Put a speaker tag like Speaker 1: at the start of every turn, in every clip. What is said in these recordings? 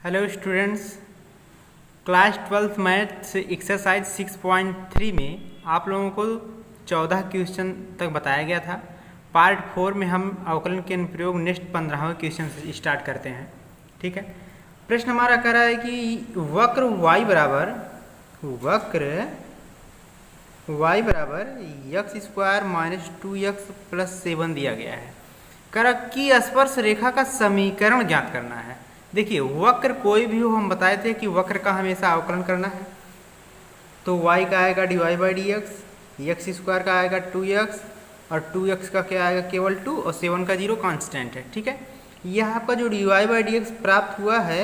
Speaker 1: Hello students, class 12th maths exercise 6.3 में आप लोगों को 14 क्वेश्चन तक बताया गया था। पार्ट 4 में हम अवकलन के अनुप्रयोग नेक्स्ट 15वें क्वेश्चन से स्टार्ट करते हैं। ठीक है, प्रश्न हमारा कह रहा है कि वक्र y बराबर x square minus 2x plus 7 दिया गया है। कर कि स्पर्श रेखा का समीकरण ज्ञात करना है। देखिए, वक्र कोई भी हो, हम बताए थे कि वक्र का हमेशा अवकलन करना है। तो y का आएगा dy by d x square का आएगा 2x और 2x का क्या आएगा केवल 2 और 7 का 0 कांस्टेंट है। ठीक है, यह आपका जो dy बाई डी एक्स प्राप्त हुआ है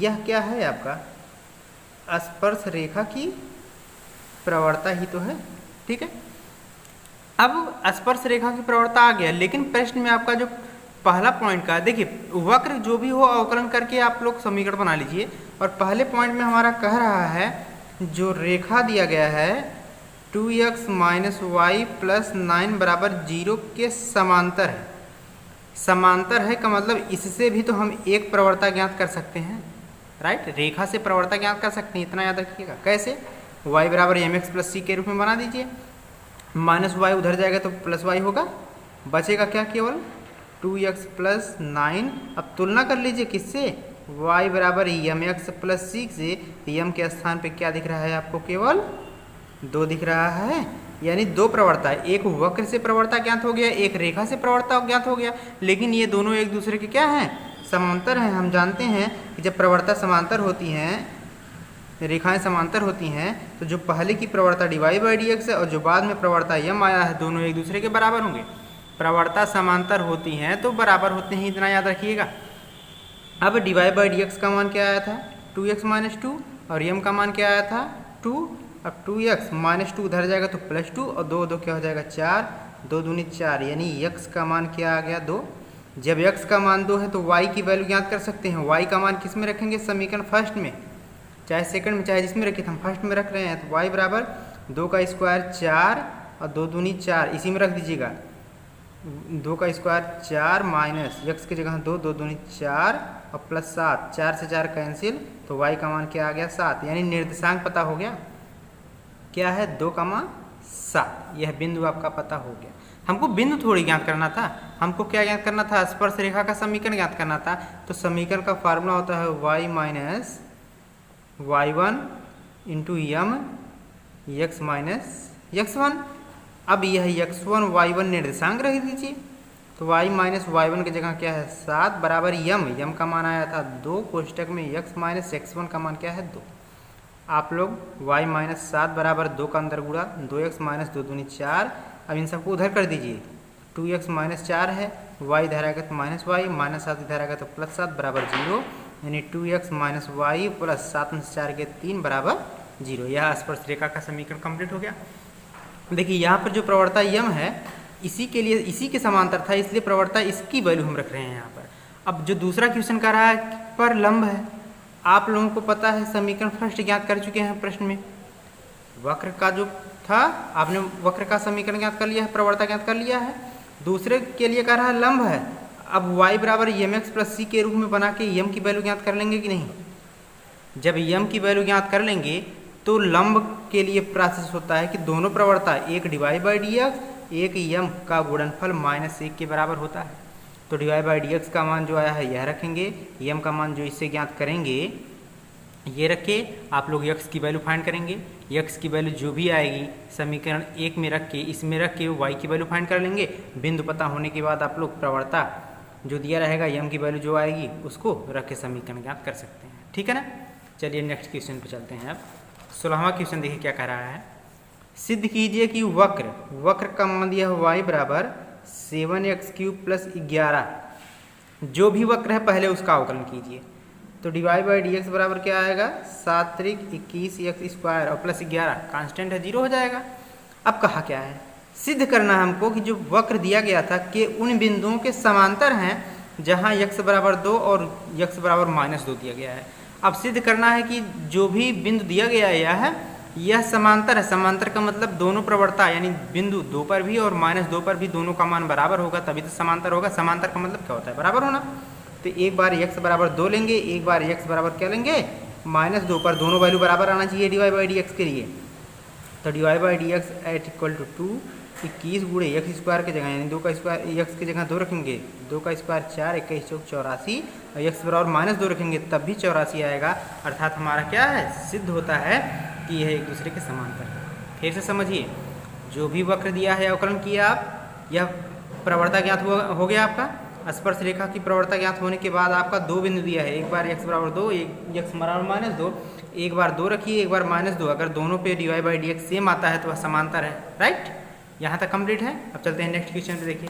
Speaker 1: यह क्या है, आपका स्पर्श रेखा की प्रवणता ही तो है। ठीक है, अब स्पर्श रेखा की प्रवणता आ गया, लेकिन प्रश्न में आपका जो पहला पॉइंट का, देखिए वक्र जो भी हो अवकलन करके आप लोग समीकरण बना लीजिए। और पहले पॉइंट में हमारा कह रहा है जो रेखा दिया गया है 2x माइनस वाई प्लस 9 बराबर 0 के समांतर है। समांतर है का मतलब इससे भी तो हम एक प्रवणता ज्ञात कर सकते हैं, राइट। रेखा से प्रवणता ज्ञात कर सकते हैं, इतना याद रखिएगा। कैसे? y बराबर एम एक्स प्लस सी के रूप में बना दीजिए। माइनस वाई उधर जाएगा तो प्लस वाई होगा, बचेगा क्या केवल 2x प्लस 9। अब तुलना कर लीजिए किससे, y बराबर एम एक्स प्लस सी से। एम के स्थान पे क्या दिख रहा है आपको, केवल 2 दिख रहा है। यानी दो प्रवणता, एक वक्र से प्रवणता ज्ञात हो गया, एक रेखा से प्रवणता ज्ञात हो गया, लेकिन ये दोनों एक दूसरे के क्या हैं, समांतर हैं। हम जानते हैं कि जब प्रवणता समांतर होती हैं, रेखाएं समांतर होती हैं, तो जो पहले की प्रवणता dy बाई डी एक्स है और जो बाद में प्रवणता m आया है, दोनों एक दूसरे के बराबर होंगे। प्रवणता समांतर होती हैं तो बराबर होते हैं, इतना याद रखिएगा। अब dy बाई डी एक्स का मान क्या आया था 2x माइनस 2 और m का मान क्या आया था 2। अब 2x माइनस 2 उधर जाएगा तो प्लस 2 और 2 2 क्या हो जाएगा 4, 2 दूनी 4, यानी x का मान क्या आ गया 2। जब x का मान 2 है तो y की वैल्यू ज्ञात कर सकते हैं। y का मान किस में रखेंगे, समीकरण फर्स्ट में, चाहे सेकंड में, चाहे जिसमें रखिए, हम फर्स्ट में रख रहे हैं। तो y बराबर 2 का स्क्वायर 4 और 2 दूनी 4, इसी में रख दीजिएगा। 2 का स्क्वायर 4 माइनस x की जगह 2, 2 दूनी 4 और प्लस 7, 4 से 4 कैंसिल, तो y का मान क्या आ गया 7। यानी निर्देशांक पता हो गया, क्या है 2,7। यह बिंदु आपका पता हो गया। हमको बिंदु थोड़ी ज्ञात करना था, हमको क्या ज्ञात करना था, स्पर्श रेखा का समीकरण ज्ञात करना था। तो समीकरण का फार्मूला होता है y माइनस y1 इंटू यम x माइनस x1। अब यह x1 y1 निर्देशांक रख दीजिए, तो y माइनस y1 की जगह क्या है 7 बराबर यम का मान आया था 2, कोष्टक में x माइनस x1 का मान क्या है 2। आप लोग y माइनस 7 बराबर 2 का अंदर गुणा 2x माइनस 2 दूनी 4। अब इन सबको उधर कर दीजिए, 2x माइनस 4 है, y इधर आएगा तो माइनस वाई, माइनस 7 इधर आएगा तो प्लस 7 बराबर 0। यानी 2x माइनस वाई प्लस 7 में 4 के 3 बराबर 0। यह स्पर्श रेखा का समीकरण कंप्लीट हो गया। देखिए यहाँ पर जो प्रवणता यम है इसी के लिए, इसी के समांतर था, इसलिए प्रवणता इसकी वैल्यू हम रख रहे हैं यहाँ पर। अब जो दूसरा क्वेश्चन कर रहा है पर लंब है, आप लोगों को पता है समीकरण फर्स्ट ज्ञात कर चुके हैं प्रश्न में। वक्र का जो था, आपने वक्र का समीकरण ज्ञात कर लिया है, प्रवणता ज्ञात कर लिया है। दूसरे के लिए कह रहा है लंब है। अब y बराबर एम एक्स प्लस सी के रूप में बना के m की वैल्यू ज्ञात कर लेंगे कि नहीं। जब m की वैल्यू ज्ञात कर लेंगे तो लंब के लिए प्रोसेस होता है कि दोनों प्रवणता, एक dy बाई डी एक्स, एक m का गुणनफल -1 के बराबर होता है। तो dy बाई डी एक्स का मान जो आया है यह रखेंगे, m का मान जो इससे ज्ञात करेंगे ये रखे। आप लोग x की वैल्यू फाइंड करेंगे, x की वैल्यू जो भी आएगी समीकरण 1 में रख के, इसमें रख के y की वैल्यू फाइंड कर लेंगे। बिंदु पता होने के बाद आप लोग प्रवणता जो दिया रहेगा m की वैल्यू जो आएगी उसको रख के समीकरण ज्ञात कर सकते हैं। ठीक है ना। चलिए नेक्स्ट क्वेश्चन पे चलते हैं। अब 16वां क्वेश्चन देखिए क्या कह रहा है। सिद्ध कीजिए कि वक्र का मान दिया है y बराबर 7x³ प्लस 11। जो भी वक्र है पहले उसका अवकलन कीजिए। तो dy बाई डी एक्स बराबर क्या आएगा 7 त्रिक 21x स्क्वायर और प्लस 11, कांस्टेंट है 0 हो जाएगा। अब कहा क्या है, सिद्ध करना है हमको कि जो वक्र दिया गया था कि उन बिंदुओं के समांतर हैं जहां x बराबर 2 और x बराबर -2 दिया गया है। अब सिद्ध करना है कि जो भी बिंदु दिया गया है यह समांतर है। समांतर का मतलब दोनों प्रवणता, यानी बिंदु 2 पर भी और -2 पर भी दोनों का मान बराबर होगा, तभी तो समांतर होगा। समांतर का मतलब क्या होता है, बराबर होना। तो एक बार x बराबर 2 लेंगे, एक बार x बराबर क्या लेंगे -2, पर दोनों वैल्यू बराबर आना चाहिए dy बाई डी के लिए। तो dy by d at equal to 2, 21 गुणे एक्स स्क्वायर की जगह यानी 2 का स्क्वायर एक्स की जगह 2 रखेंगे, 2 का स्क्वायर 4, 21 चौक 84 और एक्स बराबर -2 रखेंगे तब भी 84 आएगा। अर्थात हमारा क्या है, सिद्ध होता है कि यह एक दूसरे के समांतर है। फिर से समझिए, जो भी वक्र दिया है अवकलन किया आप, यह प्रवणता ज्ञात हो गया आपका। स्पर्श रेखा की प्रवणता ज्ञात होने के बाद आपका 2 बिंदु दिया है, एक बार x बराबर 2, एक x बराबर -2, एक बार 2 रखिए, एक बार -2। अगर दोनों पे dy बाई डी सेम आता है तो वह समांतर है। राइट, यहाँ तक कंप्लीट है। अब चलते हैं नेक्स्ट क्वेश्चन पे। देखिए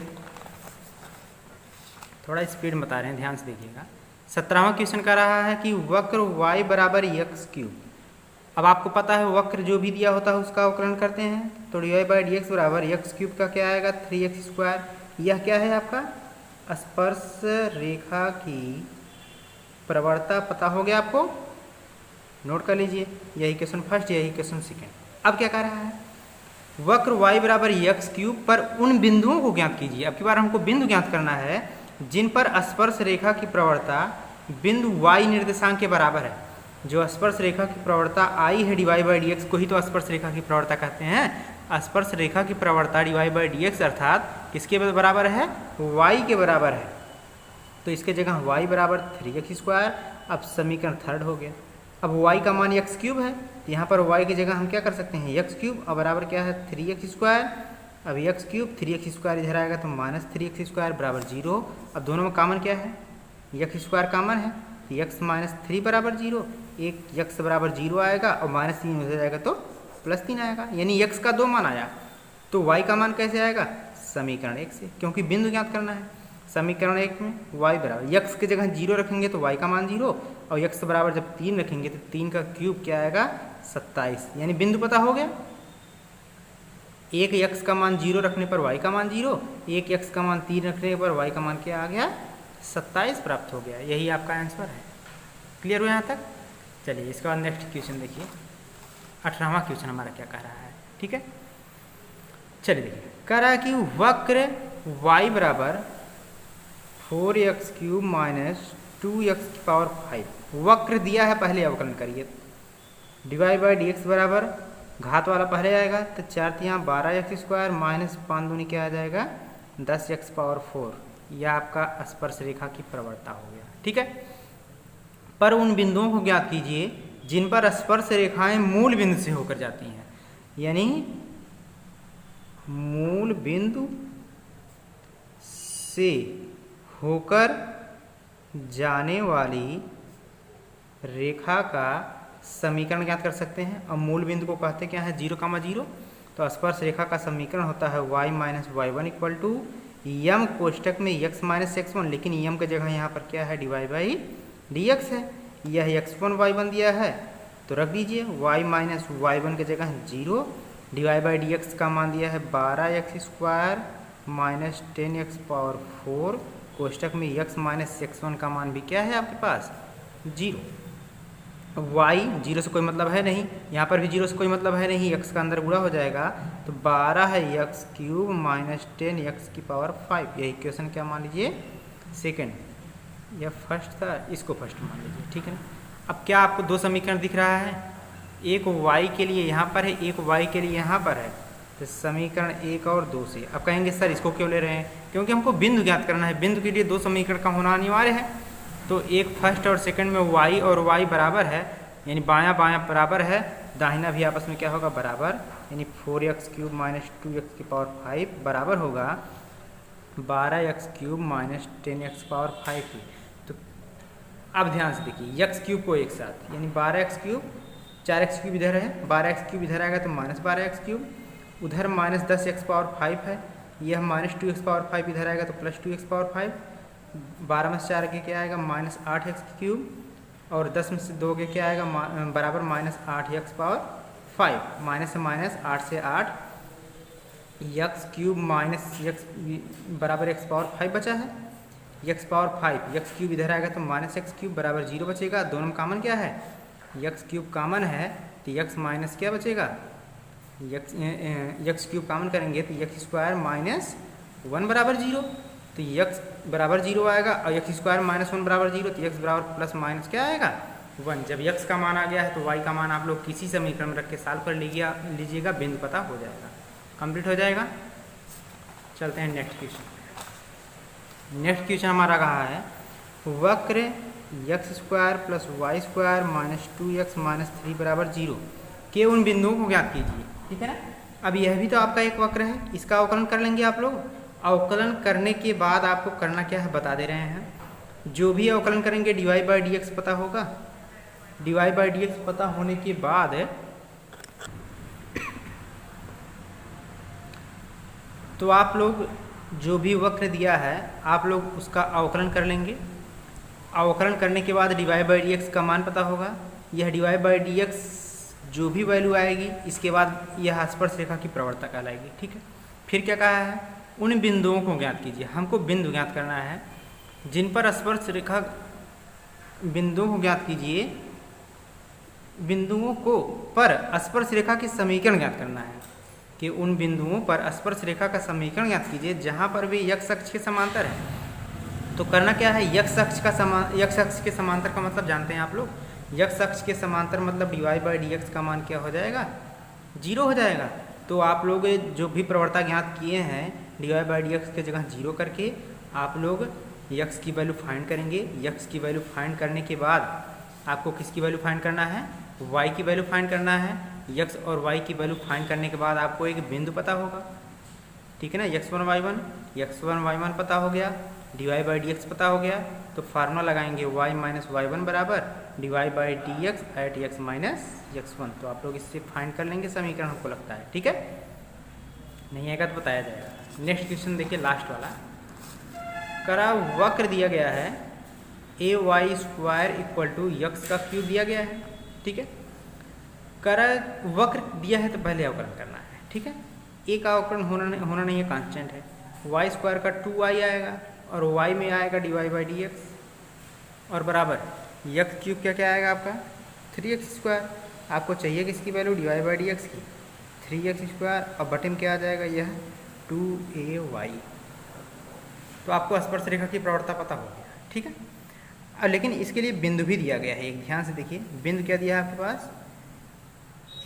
Speaker 1: थोड़ा स्पीड में बता रहे हैं, ध्यान से देखिएगा। 17वां क्वेश्चन का रहा है कि वक्र y बराबर एक्स क्यूब। अब आपको पता है वक्र जो भी दिया होता है उसका अवकलन करते हैं, तो dy बाई डी बराबर एक्स क्यूब का क्या आएगा 3x²। यह क्या है आपका स्पर्श रेखा की प्रवणता पता हो गया आपको, नोट कर लीजिए। यही क्वेश्चन फर्स्ट, यही क्वेश्चन सेकेंड। अब क्या कह रहा है, वक्र y बराबर एक्स क्यूब पर उन बिंदुओं को ज्ञात कीजिए। अब की बार हमको बिंदु ज्ञात करना है जिन पर स्पर्श रेखा की प्रवणता बिंदु y निर्देशांक के बराबर है। जो स्पर्श रेखा की प्रवणता आई है dy बाई डी को ही तो स्पर्श रेखा की प्रवणता कहते हैं। स्पर्श रेखा की प्रवणता dy बाई डी अर्थात किसके बराबर है, y के बराबर है। तो इसके जगह y बराबर 3x²। अब समीकरण थर्ड हो गया। अब y का मान एक्स क्यूब है, यहाँ पर y की जगह हम क्या कर सकते हैं एक्स क्यूब, और बराबर क्या है 3x²। अब एक्स क्यूब 3x² इधर आएगा तो -3x² बराबर 0। अब दोनों में कॉमन क्या है, x² कॉमन है, x -3 बराबर 0। एक x बराबर 0 आएगा और -3 हो जाएगा तो +3 आएगा, यानी x का 2 मान आया। तो y का मान कैसे आएगा, समीकरण 1 से, क्योंकि बिंदु ज्ञात करना है। समीकरण 1 में y बराबर x की जगह 0 रखेंगे तो y का मान 0, और x बराबर जब 3 रखेंगे तो 3 का क्यूब क्या आएगा 27, यानी बिंदु पता हो गया। एक x का मान 0 रखने पर y का मान 0, एक x का मान 3 रखने पर y का मान क्या आ गया 27 प्राप्त हो गया। यही आपका आंसर है। क्लियर हो यहाँ तक। चलिए इसके बाद नेक्स्ट क्वेश्चन देखिए, 18वां क्वेश्चन हमारा क्या कह रहा है। ठीक है, चलिए देखिए, कह रहा है कि वक्र y बराबर 4x³ माइनस 2x⁵ वक्र दिया है, पहले अवकलन करिए। dy बाई डी बराबर घात वाला पहले आएगा तो 4 12x² माइनस 5 दूनी क्या आ जाएगा 10x⁴। यह आपका स्पर्श रेखा की प्रवणता हो गया। ठीक है, पर उन बिंदुओं को ज्ञात कीजिए जिन पर स्पर्श रेखाएं मूल बिंदु से होकर जाती हैं, यानी मूल बिंदु से होकर जाने वाली रेखा का समीकरण ज्ञात कर सकते हैं। और मूल बिंदु को कहते क्या है 0,0। तो स्पर्श रेखा का समीकरण होता है y minus y1 equal to m कोष्टक में x माइनस x1, लेकिन यम की जगह यहाँ पर क्या है dy बाई डी है। यह x1 y1 दिया है तो रख दीजिए, y माइनस y1 की जगह 0, dy बाई डी का मान दिया है 12x² माइनस 10x⁴, कोष्टक में x माइनस x1 का मान भी क्या है आपके पास 0। y 0 से कोई मतलब है नहीं, यहाँ पर भी 0 से कोई मतलब है नहीं, x का अंदर गुणा हो जाएगा तो 12 है x³ माइनस 10x⁵। यही क्वेश्चन क्या मान लीजिए सेकंड, यह फर्स्ट था, इसको फर्स्ट मान लीजिए। ठीक है ना। अब क्या आपको दो समीकरण दिख रहा है, एक y के लिए यहाँ पर है, एक y के लिए यहाँ पर है। तो समीकरण 1 और 2 से अब कहेंगे सर इसको क्यों ले रहे हैं, क्योंकि हमको बिंदु ज्ञात करना है, बिंदु के लिए दो समीकरण का होना अनिवार्य है। तो एक फर्स्ट और सेकंड में y और y बराबर है, यानी बायां बायां बराबर है, दाहिना भी आपस में क्या होगा बराबर, यानी 4x³ माइनस 2x⁵ बराबर होगा 12x³ माइनस 10x⁵। तो अब ध्यान से देखिए x³ को एक साथ, यानी 12x³, 4x³ इधर है, 12x³ इधर आएगा तो माइनस 12x³, उधर माइनस 10x⁵ है, यह माइनस 2x⁵ इधर आएगा तो प्लस 2x⁵। 12 में से 4 के क्या आएगा माइनस 8x³ और 10 में से 2 के क्या आएगा बराबर माइनस 8x⁵। माइनस से माइनस 8 से 8 x³ माइनस x बराबर x⁵ बचा है, x⁵ इधर आएगा तो माइनस x³ बराबर 0 बचेगा। दोनों में कॉमन क्या है x³ कॉमन है तो x माइनस क्या बचेगा x³ कॉमन करेंगे तो x² माइनस 1 बराबर 0। तो x बराबर 0 आएगा और एक्स स्क्वायर माइनस 1 बराबर 0, तो x बराबर प्लस माइनस क्या आएगा 1। जब x का मान आ गया है तो y का मान आप लोग किसी समीकरण में रख के सॉल्व कर लीजिएगा, बिंदु पता हो जाएगा, कंप्लीट हो जाएगा। चलते हैं नेक्स्ट क्वेश्चन। नेक्स्ट क्वेश्चन हमारा कहा है वक्र x square plus y square minus 2x minus 3 बराबर 0 के उन बिंदुओं को ज्ञात कीजिए। ठीक है ना। अब यह भी तो आपका एक वक्र है, इसका अवकलन कर लेंगे आप लोग। अवकलन करने के बाद आपको करना क्या है बता दे रहे हैं। जो भी अवकलन करेंगे dy बाई डी एक्स पता होगा। dy बाई डी एक्स पता होने के बाद तो आप लोग जो भी वक्र दिया है आप लोग उसका अवकलन कर लेंगे। अवकलन करने के बाद dy बाई डी एक्स का मान पता होगा। यह dy बाई डी एक्स जो भी वैल्यू आएगी इसके बाद यह स्पर्श रेखा की प्रवणता कहलाएगी। ठीक है। फिर क्या कहा है, उन बिंदुओं को ज्ञात कीजिए। हमको बिंदु ज्ञात करना है जिन पर स्पर्श रेखा, बिंदुओं को ज्ञात कीजिए, बिंदुओं को पर स्पर्श रेखा की समीकरण ज्ञात करना है कि उन बिंदुओं पर स्पर्श रेखा का समीकरण ज्ञात कीजिए जहां पर वे x अक्ष के समांतर है। तो करना क्या है, x अक्ष के समांतर का मतलब जानते हैं आप लोग। x अक्ष के समांतर मतलब dy बाई डी एक्स का मान क्या हो जाएगा 0 हो जाएगा। तो आप लोग जो भी प्रवणता ज्ञात किए हैं dy बाई डी एक्स के जगह 0 करके आप लोग x की वैल्यू फाइंड करेंगे। x की वैल्यू फाइंड करने के बाद आपको किसकी वैल्यू फाइंड करना है, y की वैल्यू फाइंड करना है। x और y की वैल्यू फाइंड करने के बाद आपको एक बिंदु पता होगा। ठीक है ना। x1 y1 पता हो गया, dy बाई डी एक्स पता हो गया। तो फार्मूला लगाएंगे y माइनस y1 बराबर dy by d x at x minus x1। तो आप लोग इससे फाइंड कर लेंगे समीकरण, हमको लगता है। ठीक है, नहीं आएगा तो बताया जाएगा। नेक्स्ट क्वेश्चन देखिए, लास्ट वाला। करा वक्र दिया गया है a y square equal to x का क्यूब दिया गया है। ठीक है। करा वक्र दिया है तो पहले अवकलन करना है। ठीक है। ए का अवकलन होना नहीं है, कांस्टेंट है। वाई स्क्वायर का 2y आएगा और y में आएगा dy बाई डी एक्स और बराबर यक्स क्यूब क्या आएगा आपका 3x स्क्वायर। आपको चाहिए किसकी value dy by d x की 3x स्क्वायर और बटे में क्या आ जाएगा यह 2ay। तो आपको स्पर्श रेखा की प्रवणता पता हो गया। ठीक है। अब लेकिन इसके लिए बिंदु भी दिया गया है, एक ध्यान से देखिए। बिंदु क्या दिया है आपके पास,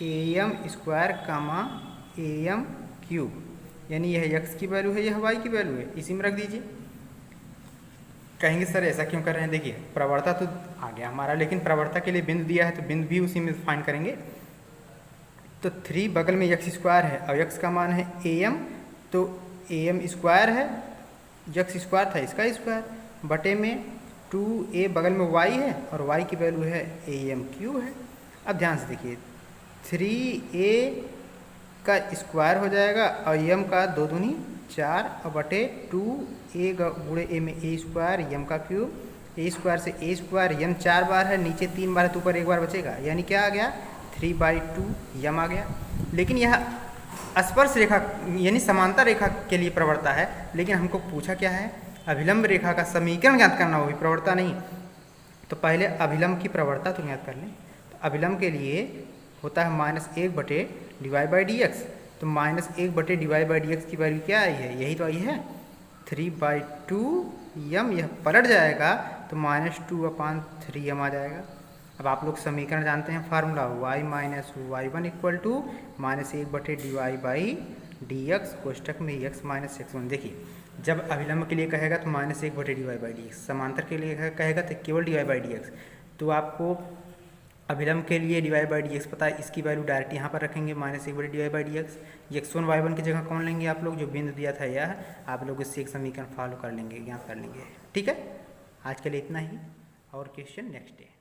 Speaker 1: am square comma am cube, यानी यह x की वैल्यू है, यह y की वैल्यू है, इसी में रख दीजिए। कहेंगे सर ऐसा क्यों कर रहे हैं, देखिए प्रवणता तो आ गया हमारा, लेकिन प्रवणता के लिए बिंदु दिया है तो बिंदु भी उसी में फाइंड करेंगे। तो 3 बगल में x स्क्वायर है और x का मान है am, तो am स्क्वायर है, x स्क्वायर था इसका स्क्वायर, बटे में 2a बगल में y है और y की वैल्यू है am क्यूब है। अब ध्यान से देखिए 3a का स्क्वायर हो जाएगा और m का 2 दूनी 4 और बटे 2a गुणे a में a स्क्वायर m का क्यूब, a स्क्वायर से a स्क्वायर, m 4 बार है, नीचे 3 बार है तो ऊपर 1 बार बचेगा, यानी क्या आ गया 3/2 m आ गया। लेकिन यह स्पर्श रेखा यानी समांतर रेखा के लिए प्रवणता है, लेकिन हमको पूछा क्या है, अभिलंब रेखा का समीकरण ज्ञात करना होगी, प्रवणता नहीं। तो पहले अभिलंब की प्रवणता तो ज्ञात कर लें। तो अभिलंब के लिए होता है -1 बटे dy बाई डी एक्स। तो -1 बटे dy बाई डी एक्स की वैल्यू क्या आई है, यही तो आई है 3/2m। यह पलट जाएगा तो -2/3m आ जाएगा। अब आप लोग समीकरण जानते हैं, formula y minus y1 equal to -1 बटे dy बाई डी एक्स कोष्टक में x माइनस x1। देखिए जब अभिलंब के लिए कहेगा तो -1 बटे dy बाई डी एक्स, समांतर के लिए कहेगा तो केवल dy बाई डी एक्स। तो आपको अभिलंब के लिए dy बाई डी एक्स पता है, इसकी वैल्यू डायरेक्ट यहाँ पर रखेंगे -1 बटे dy by d x. x1 y1 की जगह कौन लेंगे आप लोग, जो बिंदु दिया था यह, आप लोग इससे एक समीकरण फॉलो कर लेंगे, ज्ञात कर लेंगे। ठीक है, आज के लिए इतना ही, और क्वेश्चन नेक्स्ट डे।